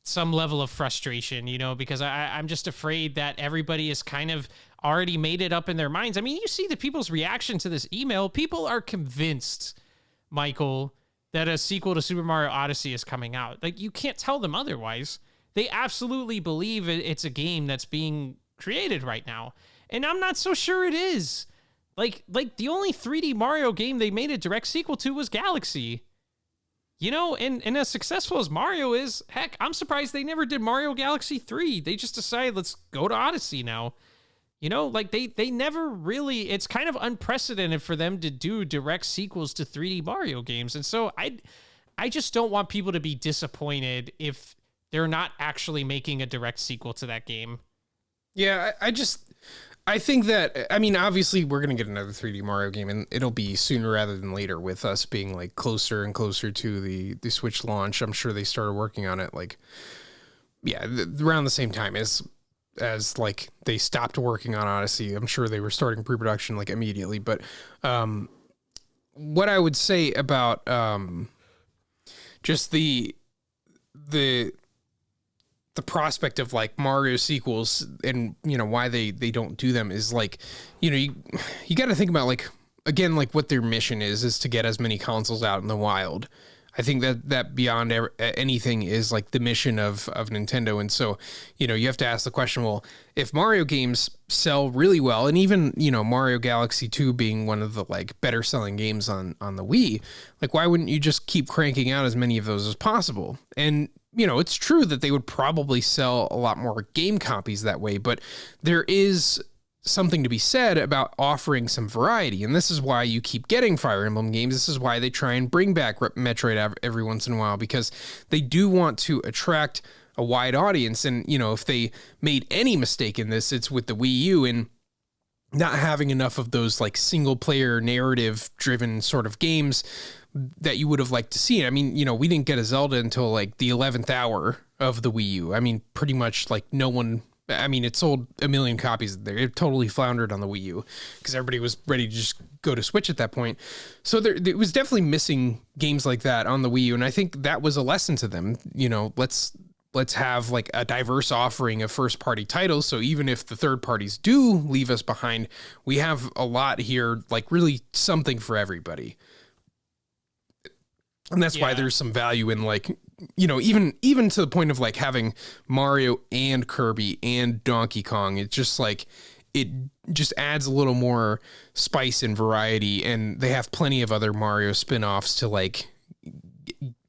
some level of frustration, you know, because I'm just afraid that everybody is kind of already made it up in their minds. I mean, you see the people's reaction to this email. People are convinced, Michael, that a sequel to Super Mario Odyssey is coming out. Like, you can't tell them otherwise. They absolutely believe it's a game that's being created right now. And I'm not so sure it is. Like the only 3D Mario game they made a direct sequel to was Galaxy. You know, and as successful as Mario is, heck, I'm surprised they never did Mario Galaxy 3. They just decided, let's go to Odyssey now. You know, like they never really, it's kind of unprecedented for them to do direct sequels to 3D Mario games. And so I just don't want people to be disappointed if they're not actually making a direct sequel to that game. Yeah, I think that, I mean, obviously we're going to get another 3D Mario game, and it'll be sooner rather than later with us being like closer and closer to the Switch launch. I'm sure they started working on it like, yeah, around the same time as like they stopped working on Odyssey. I'm sure they were starting pre-production like immediately. But what I would say about just the prospect of like Mario sequels and, you know, why they don't do them is like, you know, you got to think about like, again, like what their mission is to get as many consoles out in the wild. I think that beyond anything is like the mission of Nintendo. And so, you know, you have to ask the question, well, if Mario games sell really well, and even, you know, Mario Galaxy 2 being one of the like better selling games on the Wii, like why wouldn't you just keep cranking out as many of those as possible? And, you know, it's true that they would probably sell a lot more game copies that way, but there is something to be said about offering some variety. And this is why you keep getting Fire Emblem games. This is why they try and bring back Metroid every once in a while, because they do want to attract a wide audience. And, you know, if they made any mistake in this, it's with the Wii U and not having enough of those like single player narrative driven sort of games that you would have liked to see. I mean, you know, we didn't get a Zelda until like the 11th hour of the Wii U. I mean, pretty much like no one, I mean, it sold 1 million copies there. It totally floundered on the Wii U because everybody was ready to just go to Switch at that point. So it was definitely missing games like that on the Wii U. And I think that was a lesson to them. You know, let's have like a diverse offering of first party titles. So even if the third parties do leave us behind, we have a lot here, like really something for everybody. And that's why there's some value in like, you know, even to the point of like having Mario and Kirby and Donkey Kong. It's just like, it just adds a little more spice and variety. And they have plenty of other Mario spin-offs to like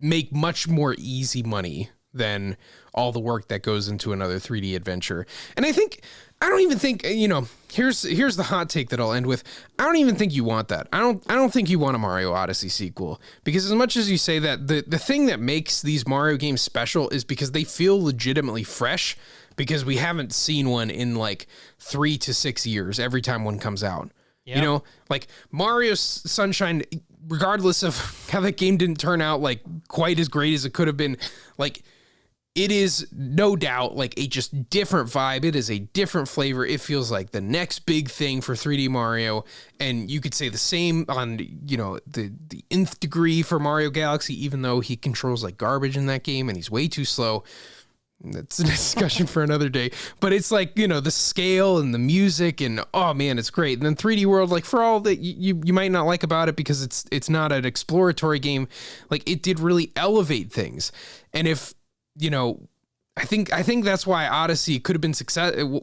make much more easy money than all the work that goes into another 3D adventure. And I don't even think, you know, here's the hot take that I'll end with. I don't even think you want that. I don't think you want a Mario Odyssey sequel, because as much as you say that, the thing that makes these Mario games special is because they feel legitimately fresh, because we haven't seen one in like 3 to 6 years every time one comes out. Yep. You know, like Mario Sunshine, regardless of how that game didn't turn out like quite as great as it could have been, like it is no doubt like a just different vibe. It is a different flavor. It feels like the next big thing for 3D Mario. And you could say the same on, you know, the nth degree for Mario Galaxy, even though he controls like garbage in that game and he's way too slow. That's a discussion for another day. But it's like, you know, the scale and the music and, oh man, it's great. And then 3D World, like for all that you might not like about it because it's not an exploratory game, like it did really elevate things. And if, you know, I think that's why Odyssey could have been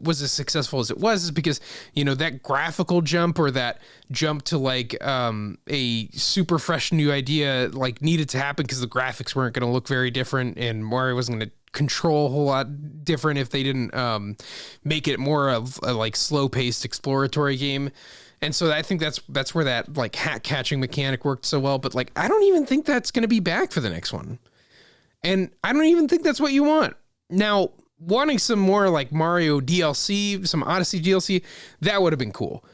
was as successful as it was, is because, you know, that graphical jump or that jump to like a super fresh new idea like needed to happen because the graphics weren't going to look very different and Mario wasn't going to control a whole lot different if they didn't make it more of a like slow paced exploratory game. And so I think that's where that like hat catching mechanic worked so well. But like, I don't even think that's going to be back for the next one. And I don't even think that's what you want. Now, wanting some more like Mario DLC, some Odyssey DLC, that would have been cool.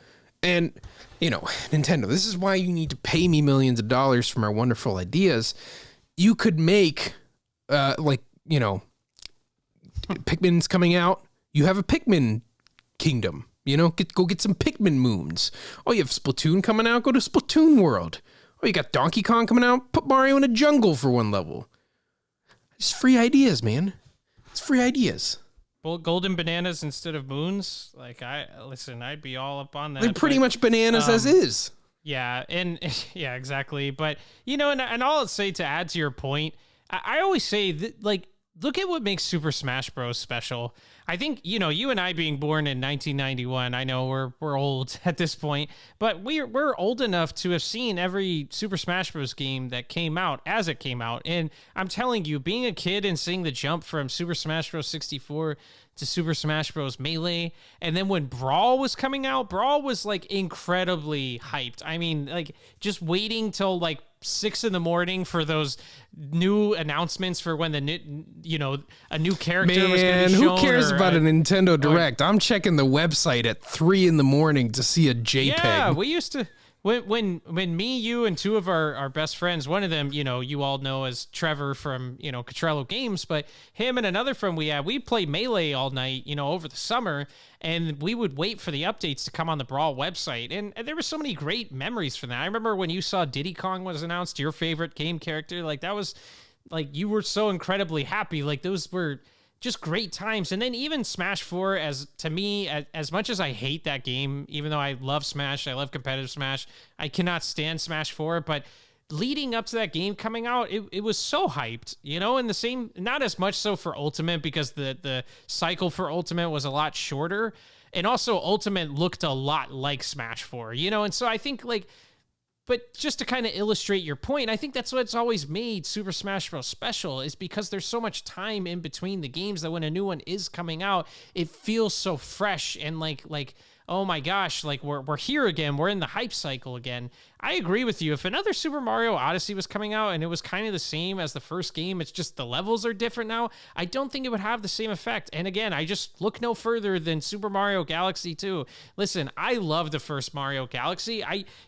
And, you know, Nintendo, this is why you need to pay me millions of dollars for my wonderful ideas. You could make, like, you know, Pikmin's coming out. You have a Pikmin kingdom. You know, go get some Pikmin moons. Oh, you have Splatoon coming out? Go to Splatoon World. Oh, you got Donkey Kong coming out? Put Mario in a jungle for one level. It's free ideas, man. It's free ideas. Well, golden bananas instead of moons. Like, I'd be all up on that. They're pretty much bananas as is. Yeah, and yeah, exactly. But, you know, and all I'll say to add to your point, I always say that, like, look at what makes Super Smash Bros. Special. I think, you know, you and I being born in 1991, I know we're old at this point, but we're old enough to have seen every Super Smash Bros. Game that came out as it came out. And I'm telling you, being a kid and seeing the jump from Super Smash Bros. 64 to Super Smash Bros. Melee, and then when Brawl was coming out, Brawl was like incredibly hyped. I mean, like just waiting till like 6 a.m. for those new announcements for when a new character was going to be shown. Who cares about a Nintendo Direct? I'm checking the website at 3 a.m. to see a JPEG. Yeah, we used to. When me, you, and two of our best friends, one of them, you all know as Trevor from, Catrello Games, but him and another friend we'd play Melee all night, over the summer, and we would wait for the updates to come on the Brawl website. And there were so many great memories from that. I remember when you saw Diddy Kong was announced, your favorite game character, like that was like, you were so incredibly happy. Like those were just great times. And then even Smash 4, to me, as much as I hate that game, even though I love Smash, I love competitive Smash, I cannot stand Smash 4, but leading up to that game coming out, it was so hyped, and the same, not as much so for Ultimate, because the cycle for Ultimate was a lot shorter, and also Ultimate looked a lot like Smash 4, and so I think, but just to kind of illustrate your point, I think that's what's always made Super Smash Bros. Special, is because there's so much time in between the games that when a new one is coming out, it feels so fresh and like oh my gosh, like we're here again. We're in the hype cycle again. I agree with you. If another Super Mario Odyssey was coming out and it was kind of the same as the first game, it's just the levels are different now, I don't think it would have the same effect. And again, I just look no further than Super Mario Galaxy 2. Listen, I love the first Mario Galaxy.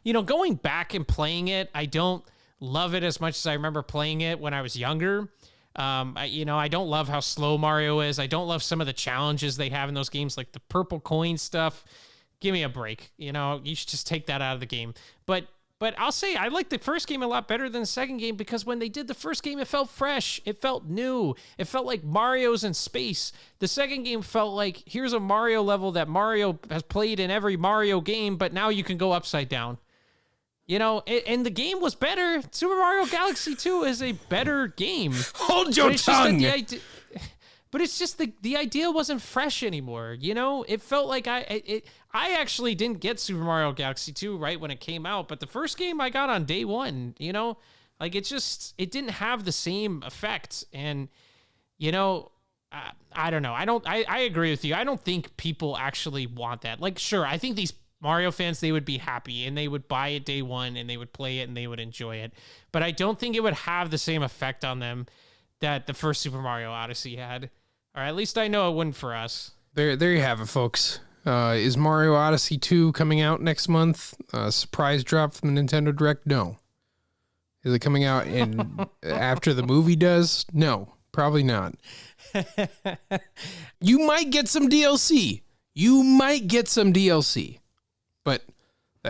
Going back and playing it, I don't love it as much as I remember playing it when I was younger. I don't love how slow Mario is. I don't love some of the challenges they have in those games, like the purple coin stuff. Give me a break. You should just take that out of the game. But I'll say I like the first game a lot better than the second game, because when they did the first game, it felt fresh. It felt new. It felt like Mario's in space. The second game felt like, here's a Mario level that Mario has played in every Mario game, but now you can go upside down. And the game was better. Super Mario Galaxy 2 is a better game. Hold your tongue. But it's just the idea wasn't fresh anymore. It felt like I actually didn't get Super Mario Galaxy 2 right when it came out, but the first game I got on day one, like it didn't have the same effect. And, I don't know. I agree with you. I don't think people actually want that. Like, sure, I think these Mario fans, they would be happy and they would buy it day one and they would play it and they would enjoy it. But I don't think it would have the same effect on them that the first Super Mario Odyssey had. Or at least I know it wouldn't for us. There you have it, folks. Is Mario Odyssey 2 coming out next month? Surprise drop from the Nintendo Direct? No. Is it coming out after the movie does? No, probably not. You might get some DLC. But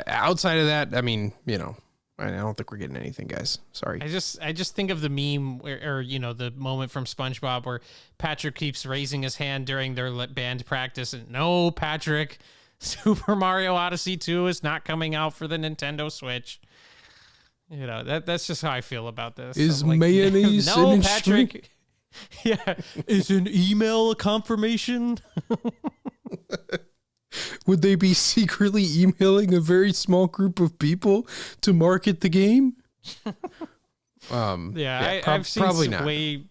outside of that, I mean, I don't think we're getting anything, guys. Sorry. I just think of the meme or the moment from SpongeBob where Patrick keeps raising his hand during their band practice, and no, Patrick, Super Mario Odyssey 2 is not coming out for the Nintendo Switch. That's just how I feel about this. Is mayonnaise no, in Patrick? Yeah, is an email a confirmation? Would they be secretly emailing a very small group of people to market the game? I've seen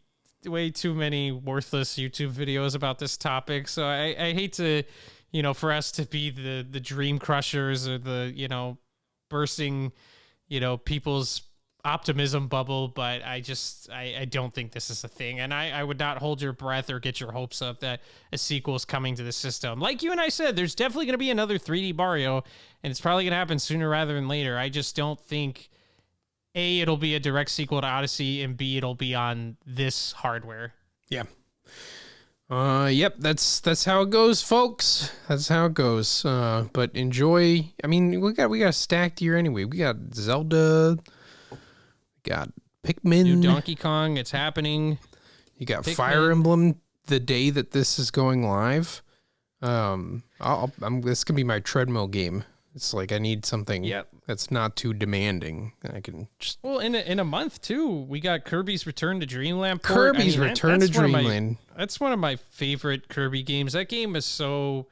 way too many worthless YouTube videos about this topic. So I hate to, for us to be the dream crushers or the, bursting, people's optimism bubble, but I don't think this is a thing, and I would not hold your breath or get your hopes up that a sequel is coming to the system. Like you and I said, there's definitely going to be another 3D Mario, and it's probably going to happen sooner rather than later. I just don't think A, it'll be a direct sequel to Odyssey, and B, it'll be on this hardware. Yeah. Yep, that's how it goes, folks. That's how it goes. But enjoy. I mean, we got a stacked year anyway. We got Zelda. Got Pikmin. New Donkey Kong, it's happening. You got Pikmin. Fire Emblem the day that this is going live. This can be my treadmill game. It's like I need something that's not too demanding. I can just in a month too. We got Kirby's Return to Dreamland. Return to Dreamland. That's one of my favorite Kirby games. That game is so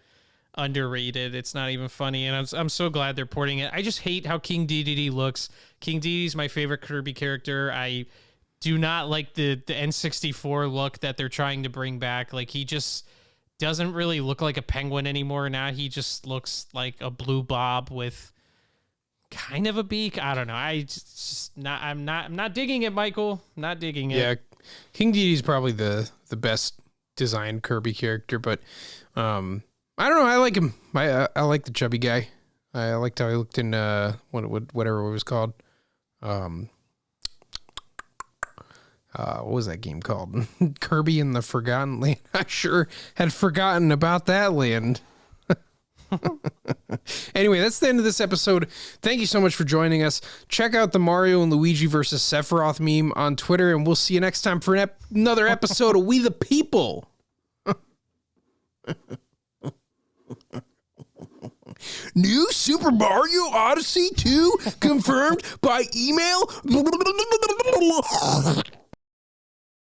underrated. It's not even funny, and I'm so glad they're porting it. I just hate how King Dedede looks. King Dedede's my favorite Kirby character. I do not like the N64 look that they're trying to bring back. Like, he just doesn't really look like a penguin anymore. Now he just looks like a blue bob with kind of a beak. I don't know. I'm not digging it, Michael. Not digging it. Yeah, King Dedede's probably the best designed Kirby character, but I don't know. I like him. I like the chubby guy. I liked how he looked in whatever it was called. What was that game called? Kirby in the Forgotten Land. I sure had forgotten about that land. Anyway, that's the end of this episode. Thank you so much for joining us. Check out the Mario and Luigi versus Sephiroth meme on Twitter, and we'll see you next time for another episode of We the People. New Super Mario Odyssey 2 confirmed by email.